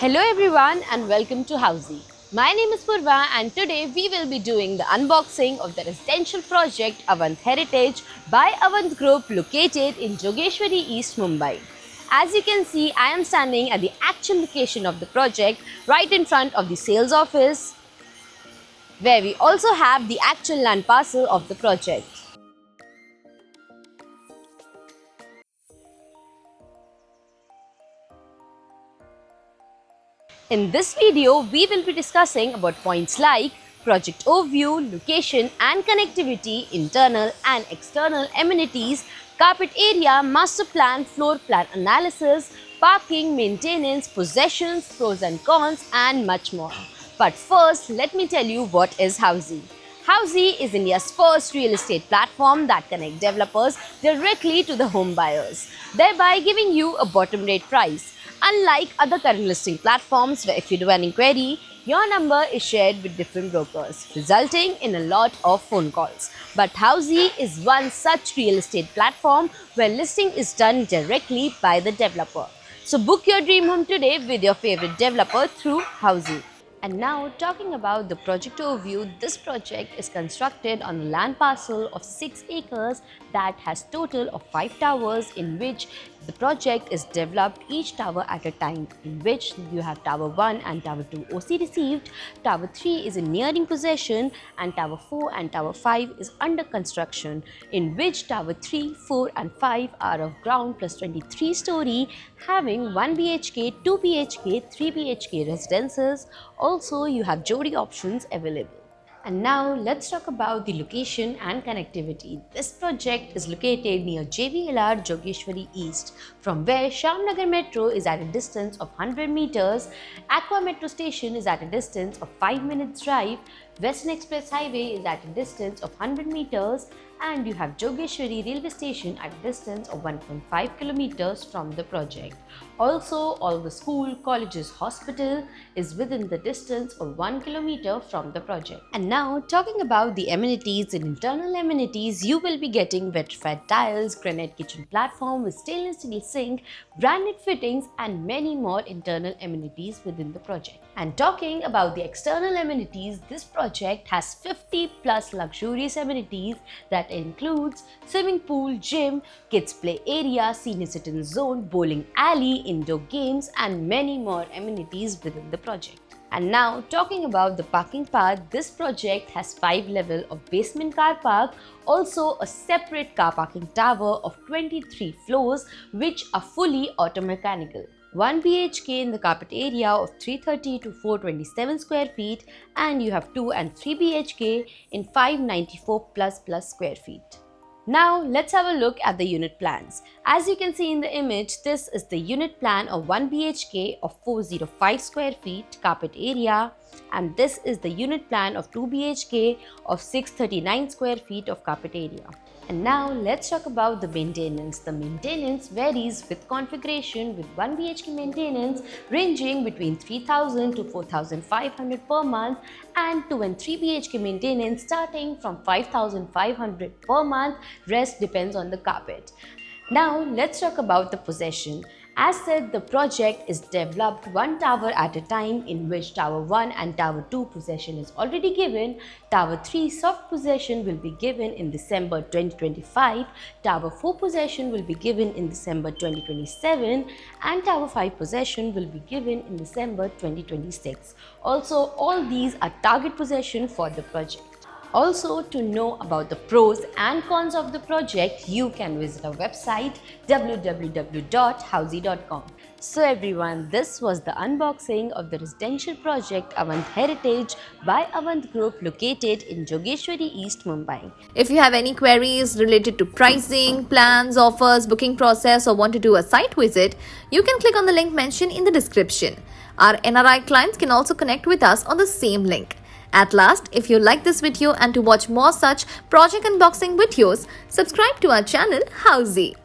Hello everyone and welcome to Housey. My name is Purva and today we will be doing the unboxing of the residential project Avant Heritage by Avant Group located in Jogeshwari East, Mumbai. As you can see, I am standing at the actual location of the project right in front of the sales office where we also have the actual land parcel of the project. In this video, we will be discussing about points like project overview, location and connectivity, internal and external amenities, carpet area, master plan, floor plan analysis, parking, maintenance, possessions, pros and cons and much more. But first, let me tell you what is Housey. Housey is India's first real estate platform that connects developers directly to the home buyers, thereby giving you a bottom rate price. Unlike other current listing platforms where if you do an inquiry, your number is shared with different brokers, resulting in a lot of phone calls. But Housey is one such real estate platform where listing is done directly by the developer. So book your dream home today with your favorite developer through Housey. And now talking about the project overview, this project is constructed on a land parcel of 6 acres that has total of 5 towers in which the project is developed each tower at a time, in which you have Tower 1 and Tower 2 OC received, Tower 3 is in nearing possession and Tower 4 and Tower 5 is under construction, in which Tower 3, 4 and 5 are of ground plus 23 story having 1 BHK, 2 BHK, 3 BHK residences. Also, you have Jodi options available. And now let's talk about the location and connectivity. This project is located near JVLR Jogeshwari East, from where Shamnagar Metro is at a distance of 100 meters, Aqua Metro Station is at a distance of 5 minutes drive, Western Express Highway is at a distance of 100 meters, and you have Jogeshwari Railway Station at a distance of 1.5 kilometers from the project. Also, all the school, colleges, hospital is within the distance of 1 kilometer from the project. And now talking about the amenities and internal amenities, you will be getting vitrified tiles, granite kitchen platform with stainless steel sink, branded fittings and many more internal amenities within the project. And talking about the external amenities, this project has 50 plus luxurious amenities that includes swimming pool, gym, kids play area, senior citizen zone, bowling alley, indoor games and many more amenities within the project. And now talking about the parking part, this project has 5 levels of basement car park, also a separate car parking tower of 23 floors which are fully automechanical. 1 BHK in the carpet area of 330 to 427 square feet and you have 2 and 3 BHK in 594 plus square feet. Now let's have a look at the unit plans. As you can see in the image, this is the unit plan of 1 BHK of 405 square feet carpet area, and this is the unit plan of 2 BHK of 639 square feet of carpet area. And now let's talk about the maintenance. The maintenance varies with configuration, with 1 BHK maintenance ranging between 3,000 to 4,500 per month and 2 and 3 BHK maintenance starting from 5,500 per month. Rest depends on the carpet. Now let's talk about the possession. As said, the project is developed one tower at a time, in which Tower 1 and Tower 2 possession is already given, Tower 3 soft possession will be given in December 2025, Tower 4 possession will be given in December 2027 and Tower 5 possession will be given in December 2026. Also, all these are target possession for the project. Also, to know about the pros and cons of the project, you can visit our website www.housey.com. So everyone, this was the unboxing of the residential project Avant Heritage by Avant Group located in Jogeshwari East, Mumbai. If you have any queries related to pricing, plans, offers, booking process or want to do a site visit, you can click on the link mentioned in the description. Our NRI clients can also connect with us on the same link. At last, if you like this video and to watch more such project unboxing videos, subscribe to our channel Housey.